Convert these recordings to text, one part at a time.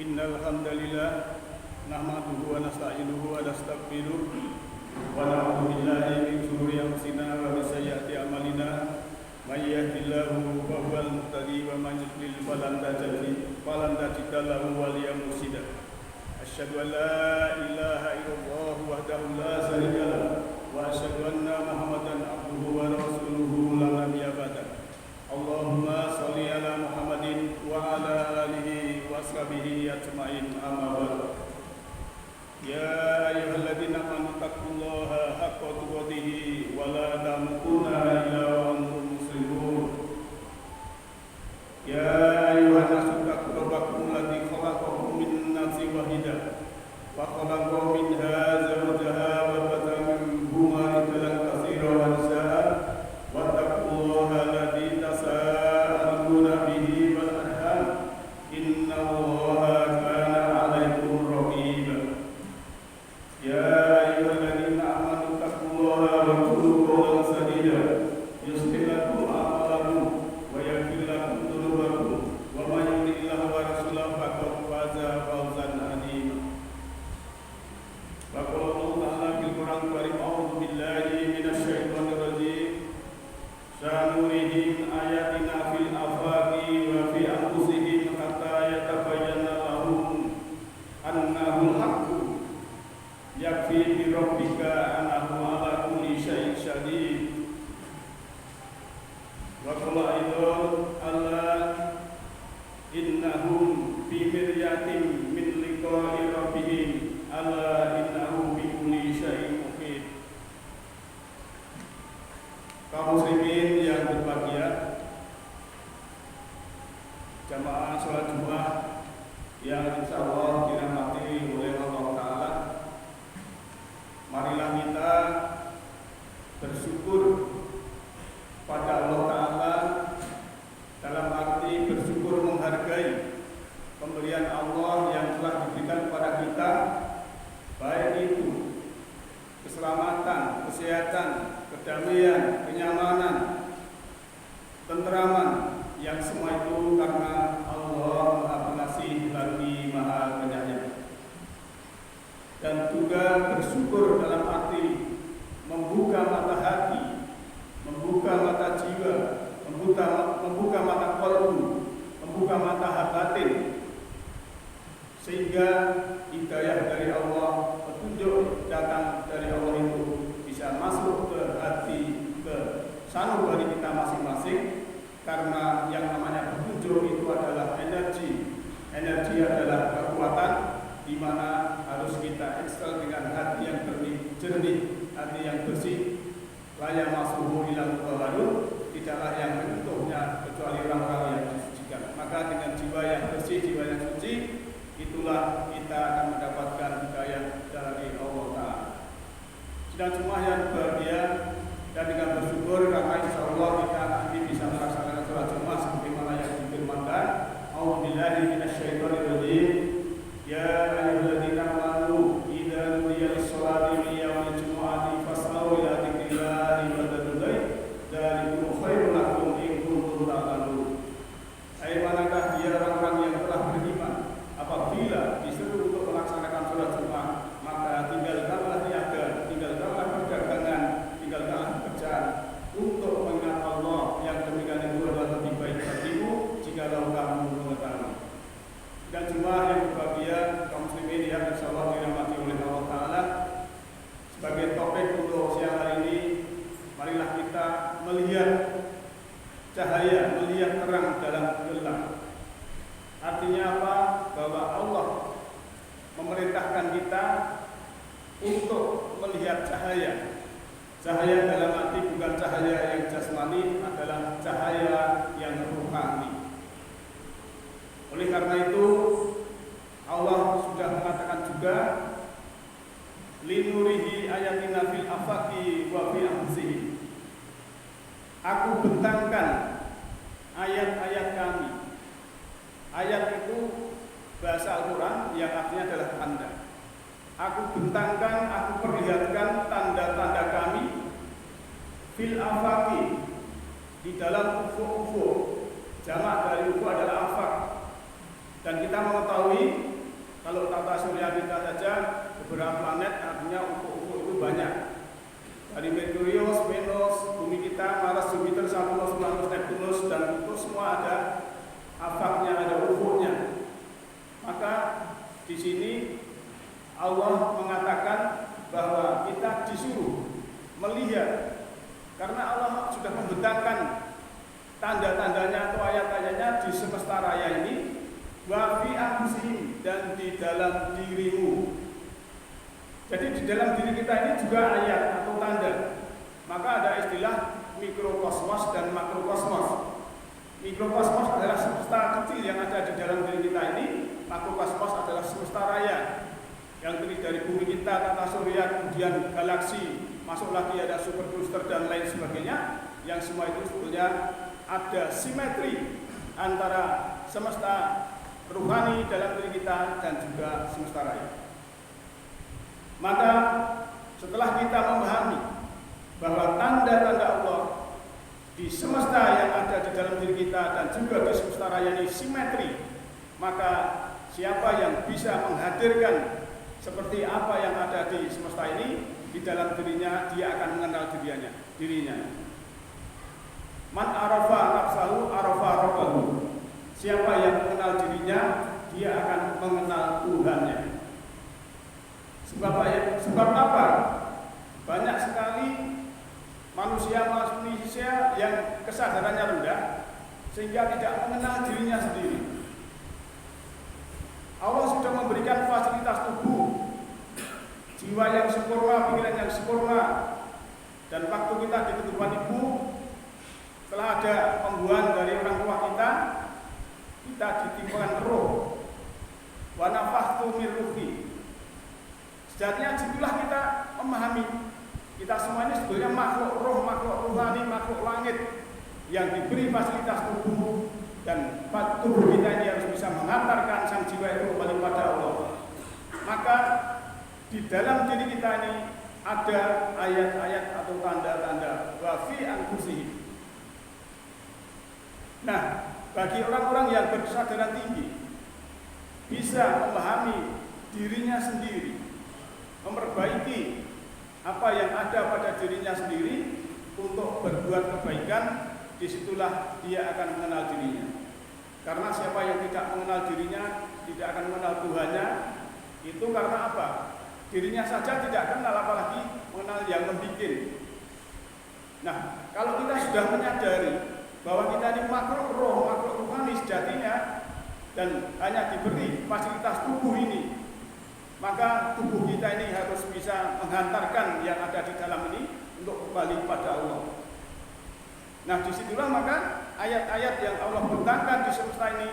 Innal hamdalillah nahmaduhu wa nasta'inuhu wa nastaghfiruh wa na'udzu billahi min shururi anfusina wa min sayyiati a'malina may yahdihillahu fa huwal muhtadi wa may yudlil falan tajida lahu waliyyan mursyida. Asyhadu an la ilaha illallah wahdahu la syarika lahu wa asyhadu anna Muhammadan abduhu wa rasuluhu la nabiyya ba'da. Allahumma sholli ala Muhammadin wa ala alihi wa sahbihi ajma'in, amma ba'du. Ya ayyuhalladzina amanu taqullaha haqqa tuqatih wa la tamutunna illa wa antum muslimun. Ya ayyuhan nasu taqu rabbakum alladzi khalaqakum min nafsin wahidah wa khalaqa minha zawjaha wa batha minhuma rijalan katsiran wa nisaa wattaqullaha alladzi tasaaluna bihi wal arham innallaha kana 'alaikum raqiba. Ya ayyuhalladzina amanu taqullaha wa qulu qawlan sadida yuslih lakum a'malakum wa yaghfir lakum dhunubakum wa may yuti'illah wa rasulahu faqad faza fawzan 'azima. Wa qala Allah ta'ala fil Qur'anil Karim, a'udzu billahi minasy syaithanir rajim. Sanurihim ayatina fil afaqi wa fi anfusihim hatta yatabayyana lahum annahul haqqu yakfi bi rabbika annahu ala kulli syai'in syahid. Wa qala aidan Allah innahum fi miryatin min liqa'i rabbihim ala innahu bi kulli syai'in muhit. Kaum muslimin yang berbahagia, jamaah sholat Jumat yang insyaallah dirahmati oleh Allah Ta'ala, marilah kita bersyukur pada Allah Ta'ala, dalam arti bersyukur menghargai pemberian Allah yang telah diberikan kepada kita, baik itu keselamatan, kesehatan, kedamaian, kenyamanan, tenteraman, yang semua itu karena Allah Maha Pengasih lagi Maha Penyayang. Dan juga bersyukur dalam arti membuka mata hati, membuka mata jiwa, membuka mata qalbu, membuka mata batin, sehingga hidayah dari Allah, petunjuk datang dari Allah itu bisa masuk ke hati, ke sanubari kita masing-masing. Karena yang namanya petunjuk itu adalah energi adalah kekuatan, di mana harus kita install dengan hati yang jernih, hati yang bersih. La yamassuhu illa mutahharun, tidaklah yang menyentuhnya kecuali orang-orang yang disucikan. Maka dengan jiwa yang bersih, jiwa yang suci, itulah kita akan mendapatkan hidayah dari Allah Ta'ala. Sedang semua yang berbahagia dan dengan bersyukur karena insyaallah kita nanti bisa melaksanakan sholat Jumat sebagaimana yang difirmankan, a'udzubillahi minasyaitonir rajim. Ya ayyuhalladzina amanu idza nudiya lis-sholati min yaumil jumu'ati fas'au ila dzikrillahi wa dzarul bait dzalikum khairul lakum in kuntum ta'lamun. Hai manakah dia orang-orang yang telah beriman, apabila disuruh untuk melaksanakan sholat Jumat, maka tinggalkanlah niaga, tinggalkanlah perdagangan, tinggalkanlah pekerjaan untuk mengingat Allah, yang demikian itu adalah lebih baik bagimu jikalau kamu mengetahui. Dan jemaah yang berbahagia, kaum muslimin yang insyaallah dirahmati oleh Allah Ta'ala, sebagai topik untuk siang hari ini, marilah kita melihat cahaya, melihat terang dalam gelap. Artinya apa? Bahwa Allah memerintahkan kita untuk melihat cahaya. Cahaya dalam arti bukan cahaya yang jasmani, adalah cahaya yang rohani. Oleh karena itu Allah sudah mengatakan juga, linurihi ayatina fil afaqi wa fi anfusih. Aku bentangkan ayat-ayat kami. Ayat itu bahasa Al-Quran yang artinya adalah tanda. Aku bentangkan, aku perlihatkan tanda-tanda kami fil afaqi, di dalam ufuk-ufuk. Jamak dari ufuk adalah afaq. Dan kita mengetahui Kalau tata surya kita saja beberapa planet, artinya ufuk-ufuk itu banyak. Dari Merkurius, Venus, bumi kita, Mars, Jupiter, Saturnus, Uranus, Neptunus, dan itu semua ada afaknya, ada ufuknya. Maka di sini Allah mengatakan bahwa kita disuruh melihat, karena Allah sudah membentangkan tanda-tandanya atau ayat-ayatnya di semesta raya ini, wa fi anfusihim, dan di dalam dirimu. Jadi di dalam diri kita ini juga ayat atau tanda. Maka ada istilah mikrokosmos dan makrokosmos. Mikrokosmos adalah semesta kecil yang ada di dalam diri kita ini. Makrokosmos adalah semesta raya yang terdiri dari bumi kita, tata surya, kemudian galaksi, masuk lagi ada super booster dan lain sebagainya. Yang semua itu sebetulnya ada simetri antara semesta rohani dalam diri kita dan juga semesta raya. Maka setelah kita memahami bahwa tanda-tanda Allah di semesta yang ada di dalam diri kita dan juga di semesta raya ini simetri, maka siapa yang bisa menghadirkan seperti apa yang ada di semesta ini di dalam dirinya, dia akan mengenal dirinya. Man arafa nafsahu arafa rabbahu. Siapa yang mengenal dirinya, dia akan mengenal Tuhannya. Sebab apa? Banyak sekali manusia yang kesadarannya rendah sehingga tidak mengenal dirinya sendiri. Allah sudah memberikan fasilitas tubuh, jiwa yang sempurna, pikiran yang sempurna, dan waktu kita di ketubuhan ibu, setelah ada pembuahan dari orang tua kita ditimpakan roh, wa nafakhtu min ruhi. Sejatinya disitulah kita memahami kita semua ini sebenarnya makhluk roh, makhluk rohani, makhluk langit yang diberi fasilitas tubuh, dan tubuh kita ini harus bisa mengantarkan sang jiwa itu kembali pada Allah. Maka di dalam diri kita ini ada ayat-ayat atau tanda-tanda wa fi anfusihim. Nah, bagi orang-orang yang berkesadaran tinggi bisa memahami dirinya sendiri, memperbaiki apa yang ada pada dirinya sendiri untuk berbuat kebaikan, disitulah dia akan mengenal dirinya. Karena siapa yang tidak mengenal dirinya tidak akan mengenal Tuhannya. Itu karena apa? Dirinya saja tidak kenal, apalagi mengenal yang membikin. Nah, kalau kita sudah menyadari bahwa kita ini makhluk roh, makhluk rohani sejatinya, dan hanya diberi fasilitas tubuh ini, maka tubuh kita ini harus bisa menghantarkan yang ada di dalam ini untuk kembali kepada Allah. Nah, disitulah maka ayat-ayat yang Allah bentangkan di semesta ini.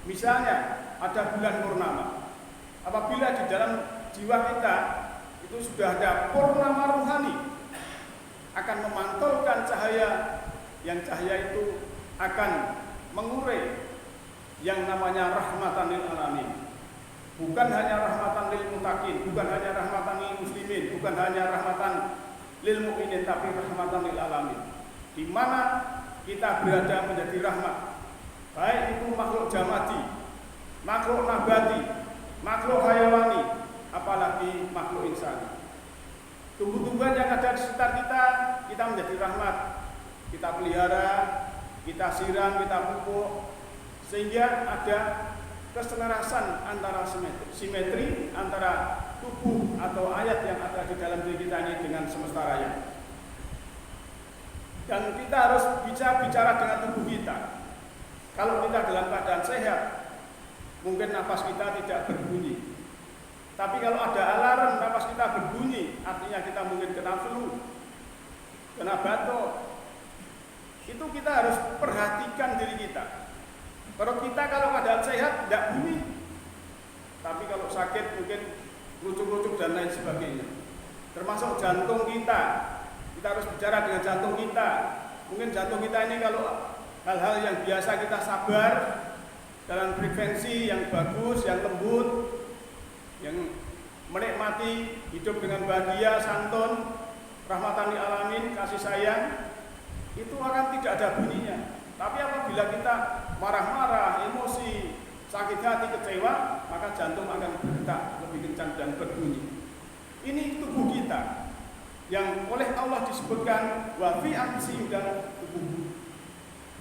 Misalnya ada bulan purnama. Apabila di dalam jiwa kita itu sudah ada purnama rohani, akan memantulkan cahaya, yang cahaya itu akan mengurai yang namanya rahmatan lil alamin. Bukan hanya rahmatan lil muttaqin, bukan hanya rahmatan lil muslimin, bukan hanya rahmatan lil mukminin, tapi rahmatan lil alamin. Di mana kita berada menjadi rahmat, baik itu makhluk jamadi, makhluk nabati, makhluk hayawani, apalagi makhluk insani. Tumbuh-tumbuhan yang ada di sekitar kita menjadi rahmat. Kita pelihara, kita siram, kita pupuk, sehingga ada keselarasan antara simetri antara tubuh atau ayat yang ada di dalam diri kita ini dengan semesta raya. Dan kita harus bisa bicara dengan tubuh kita. Kalau kita dalam keadaan sehat, mungkin nafas kita tidak berbunyi. Tapi kalau ada alarm nafas kita berbunyi, artinya kita mungkin kena flu, kena batuk. Itu kita harus perhatikan diri kita. Kalau kita kalau keadaan sehat tidak bunyi, tapi kalau sakit mungkin rucuk-rucuk dan lain sebagainya. Termasuk jantung kita harus bicara dengan jantung kita. Mungkin jantung kita ini kalau hal-hal yang biasa kita sabar dalam frekuensi yang bagus, yang lembut, yang menikmati hidup dengan bahagia, santun, rahmatan lil alamin, kasih sayang, itu akan tidak ada bunyinya. Tapi apabila kita marah-marah, emosi, sakit hati, kecewa, maka jantung akan berdetak lebih kencang dan berbunyi. Ini tubuh kita yang oleh Allah disebutkan wa fi anfusihim dan tubuh.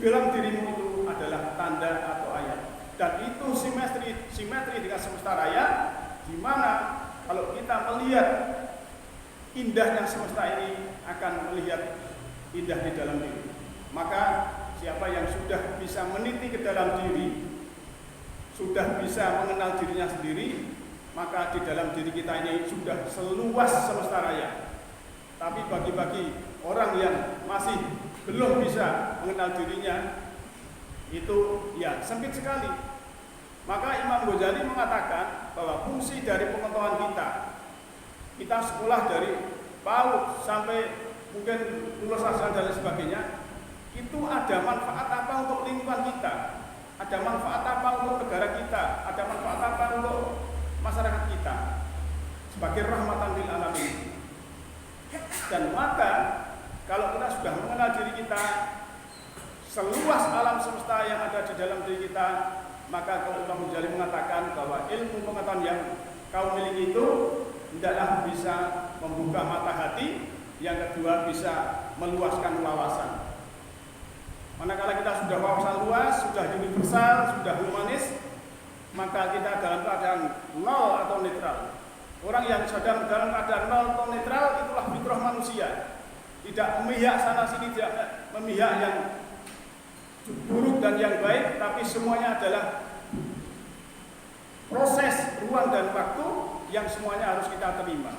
Dalam dirimu itu adalah tanda atau ayat. Dan itu simetri dengan semesta raya, di mana kalau kita melihat indahnya semesta ini akan melihat indah di dalam diri. Maka siapa yang sudah bisa meniti ke dalam diri, sudah bisa mengenal dirinya sendiri, maka di dalam diri kita ini sudah seluas semesta raya. Tapi bagi orang yang masih belum bisa mengenal dirinya, itu ya sempit sekali. Maka Imam Ghazali mengatakan bahwa fungsi dari pengetahuan kita sekolah dari PAUD sampai mungkin lulus sarjana dan lain sebagainya, itu ada manfaat apa untuk lingkungan kita, ada manfaat apa untuk negara kita, ada manfaat apa untuk masyarakat kita sebagai rahmatan lil alamin. Dan maka kalau kita sudah mengenal diri kita, seluas alam semesta yang ada di dalam diri kita, maka kalau Imam Ghazali mengatakan bahwa ilmu pengetahuan yang kau miliki itu tidaklah bisa membuka mata hati, yang kedua bisa meluaskan wawasan. Manakala kita sudah wawasan luas, sudah universal, sudah humanis, maka kita dalam keadaan nol atau netral. Orang yang sedang dalam keadaan nol atau netral, itulah fitrah manusia. Tidak memihak sana sini, tidak memihak yang buruk dan yang baik, tapi semuanya adalah proses ruang dan waktu yang semuanya harus kita terima.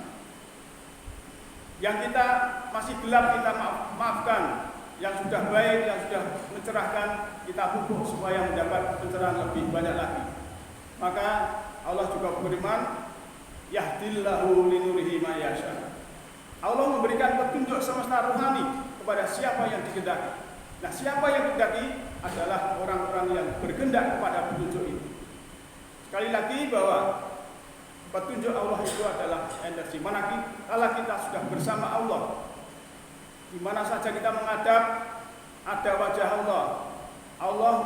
Yang kita masih gelap kita maafkan, yang sudah baik, yang sudah mencerahkan kita pupuk supaya mendapat pencerahan lebih banyak lagi. Maka Allah juga berfirman, yahdillahu linurihi ma yasha. Allah memberikan petunjuk semesta rohani kepada siapa yang dikehendaki. Nah, siapa yang dikehendaki adalah orang-orang yang berkehendak kepada petunjuk itu. Sekali lagi bahwa petunjuk Allah itu adalah energi. Manakala kita sudah bersama Allah, di mana saja kita menghadap ada wajah Allah. Allah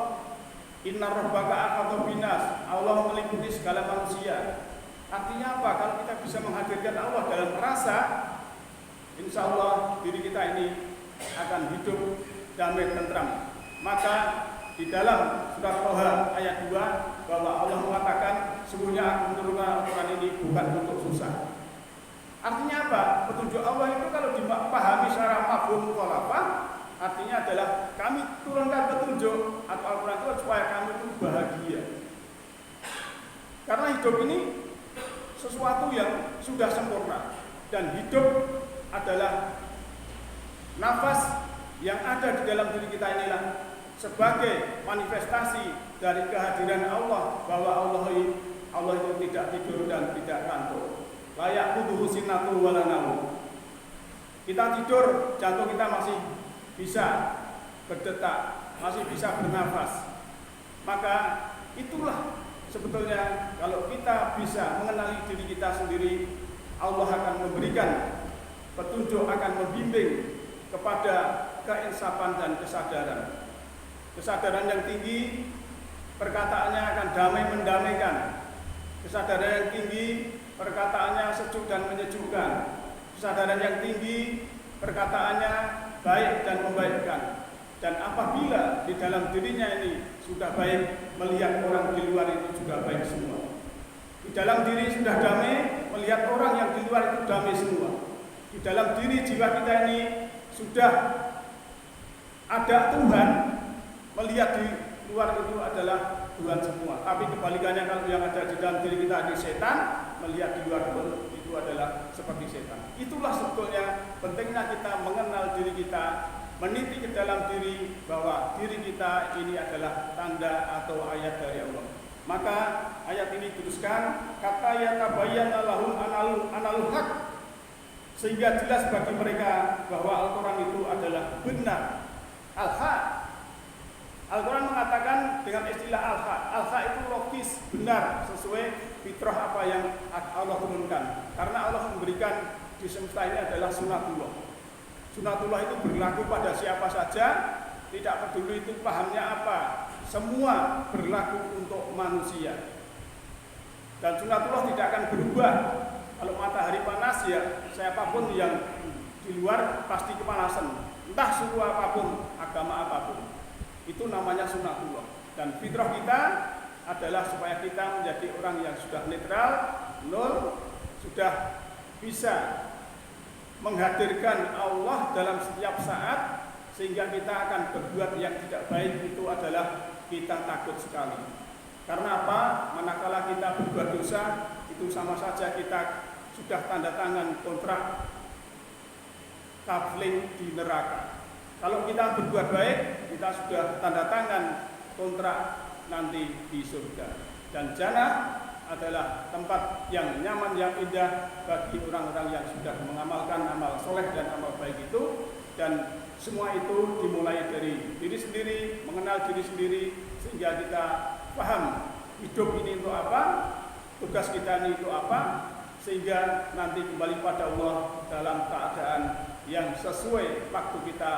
inna rabbaka akhadha binas. Allah meliputi segala manusia. Artinya apa? Kalau kita bisa menghadirkan Allah dalam rasa, insya Allah diri kita ini akan hidup damai tentram. Maka di dalam surat Toha ayat 2 bahwa Allah mengatakan sesungguhnya aku menurunkan Al-Quran ini bukan untuk susah. Artinya apa? Petunjuk Allah itu kalau dipahami secara mafhum mukhalafah, artinya adalah kami turunkan petunjuk atau Al-Quran itu supaya kami itu bahagia. Karena hidup ini sesuatu yang sudah sempurna, dan hidup adalah nafas yang ada di dalam diri kita inilah sebagai manifestasi dari kehadiran Allah, bahwa Allah itu tidak tidur dan tidak ngantuk. Layak kuduhu sinatu wala naum. Kita tidur, jantung kita masih bisa berdetak, masih bisa bernafas. Maka itulah sebetulnya kalau kita bisa mengenali diri kita sendiri, Allah akan memberikan petunjuk, akan membimbing kepada keinsafan dan kesadaran. Kesadaran yang tinggi, perkataannya akan damai mendamaikan. Kesadaran yang tinggi, perkataannya sejuk dan menyejukkan. Kesadaran yang tinggi, perkataannya baik dan membaikkan. Dan apabila di dalam dirinya ini sudah baik, melihat orang di luar itu juga baik semua. Di dalam diri sudah damai, melihat orang yang di luar itu damai semua. Di dalam diri jiwa kita ini sudah ada Tuhan, melihat di luar itu adalah Tuhan semua. Tapi kebalikannya, kalau yang ada di dalam diri kita ini setan, melihat di luar itu adalah seperti setan. Itulah sebetulnya pentingnya kita mengenal diri kita, meniti ke dalam diri bahwa diri kita ini adalah tanda atau ayat dari Allah. Maka ayat ini diteruskan, kata yatabayyana lahum analul haq, sehingga jelas bagi mereka bahwa Al-Quran itu adalah benar. Al-haq, Al-Quran mengatakan dengan istilah al-haq. Al-haq itu logis, benar, sesuai fitrah apa yang Allah turunkan. Karena Allah memberikan di semesta ini adalah sunatullah. Sunatullah itu berlaku pada siapa saja, tidak peduli itu pahamnya apa, semua berlaku untuk manusia. Dan sunatullah tidak akan berubah. Kalau matahari panas ya siapapun yang di luar pasti kepanasan. Entah suku apapun, agama apapun. Itu namanya sunatullah. Dan fitrah kita adalah supaya kita menjadi orang yang sudah netral, nol, sudah bisa menghadirkan Allah dalam setiap saat, sehingga kita akan berbuat yang tidak baik itu adalah kita takut sekali. Karena apa? Manakala kita berbuat dosa, itu sama saja kita sudah tanda tangan kontrak kafling di neraka. Kalau kita berbuat baik, kita sudah tanda tangan kontrak nanti di surga. Dan jannah adalah tempat yang nyaman, yang indah bagi orang-orang yang sudah mengamalkan amal soleh dan amal baik itu. Dan semua itu dimulai dari diri sendiri, mengenal diri sendiri, sehingga kita paham hidup ini untuk apa, tugas kita ini untuk apa, sehingga nanti kembali pada Allah dalam keadaan yang sesuai waktu kita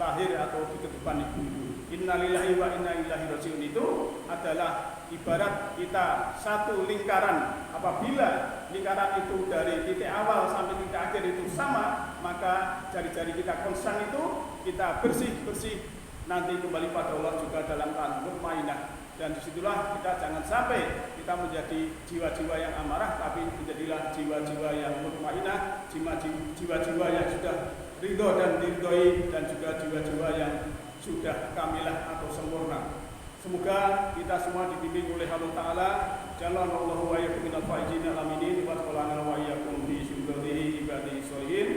lahir atau di kehidupan ibu. Innalillahi wa inna ilaihi rajiun itu adalah ibarat kita satu lingkaran. Apabila lingkaran itu dari titik awal sampai titik akhir itu sama, maka jari-jari kita konstan itu kita bersih-bersih, nanti kembali pada Allah juga dalam keadaan mutmainah. Dan disitulah kita jangan sampai kita menjadi jiwa-jiwa yang amarah, tapi menjadilah jiwa-jiwa yang mutmainah, jiwa-jiwa yang sudah ridho dan diridhoi, dan juga jiwa-jiwa yang sudah kamilah atau sempurna. Semoga kita semua dibimbing oleh Allah Ta'ala. Jalallahu wa iyyakum minal faizin aminin wa taqabbal wa iyyakum bi syukratihi ibadihi sholihin.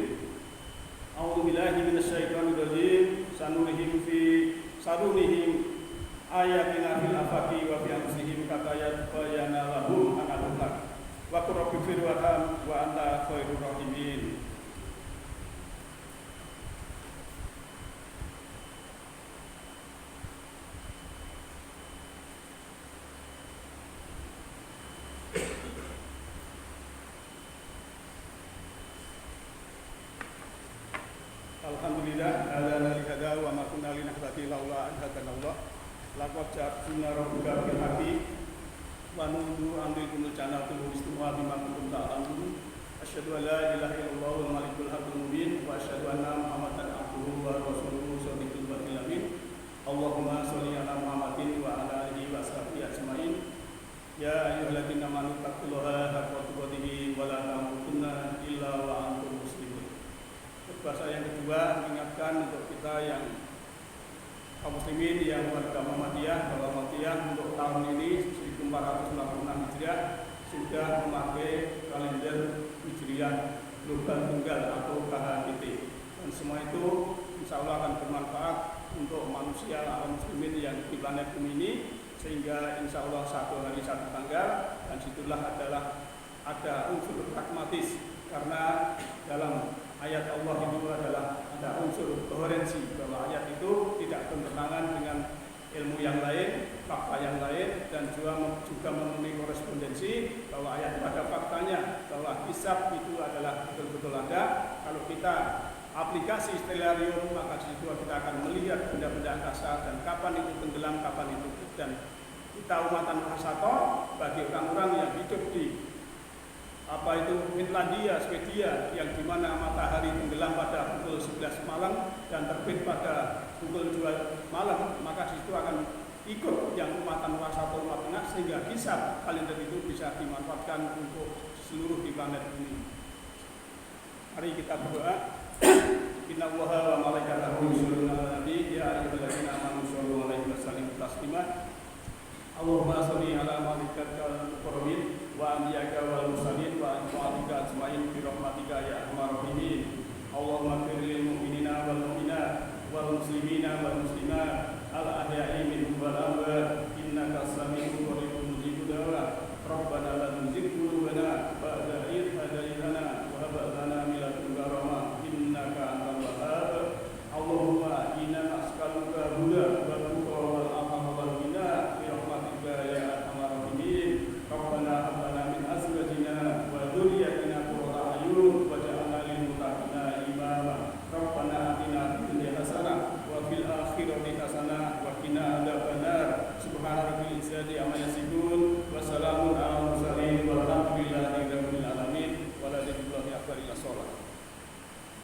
A'udzu billahi minasyaitonir rajim. Sanurihim ayatina fil afaqi wa fi anfusihim kata bayana lahum anal haq. Wa qur rabbi fir warham wa anta khairur rahimin. Alhamdulillah, ala wa ma kunna linahtadiya laula an hadanallah. Laqad ja'alna rabbuka bil haqqi wa nudu amrikumul jannatu istiwa bima kuntum ta'lamun. Asyhadu an la ilaha illallah wal malikul haqqul mubin wa asyhadu anna Muhammadan abduhu wa rasuluhu shadiqul batil amin. Allahumma shalli ala Muhammadin wa ala alihi wa sahbihi ajmain. Ya ayyuhalladzina amanu taqullaha haqqa tuqatih wa la tamutunna illa wa antum muslimun. Bahasa yang kedua mengingatkan untuk kita yang kaum muslimin yang warga Muhammadiyah bahwa Muhammadiyah untuk tahun ini 1446 Hijriah sudah memakai kalender Hijriah global tunggal atau KHGT, dan semua itu insya Allah akan bermanfaat untuk manusia kaum muslimin yang di planet bumi ini, sehingga insya Allah satu hari satu tanggal, dan situlah adalah ada unsur pragmatis, karena dalam ayat Allah itu adalah ada unsur koherensi, bahwa ayat itu tidak bertentangan dengan ilmu yang lain, fakta yang lain, dan juga memenuhi korespondensi, bahwa ayat pada faktanya bahwa hisab itu adalah betul-betul ada. Kalau kita aplikasi stellarium, maka di situ kita akan melihat benda-benda angkasa dan kapan itu tenggelam, kapan itu. Dan kita umatan Mahasato bagi orang-orang yang hidup di Finlandia, Swedia, yang dimana matahari tenggelam pada pukul 11 malam dan terbit pada pukul 2 malam, maka disitu akan ikut yang umatan Wasato Umat Tengah, sehingga hisab kalender itu bisa dimanfaatkan untuk seluruh di planet bumi. Mari kita berdoa. Innallaha wa malaikatahu yusholluna 'alan nabi ya ayyuhalladzina amanu shollu 'alaihi wa sallimu taslima. Allahumma sholli ala malaikatikal mukarramin wa anbiya'ika wal mursalin wa anfa'atika ajmain bi rahmatika ya arhamar rahimin. Allahumma ighfir lil mu'minina wal mu'minat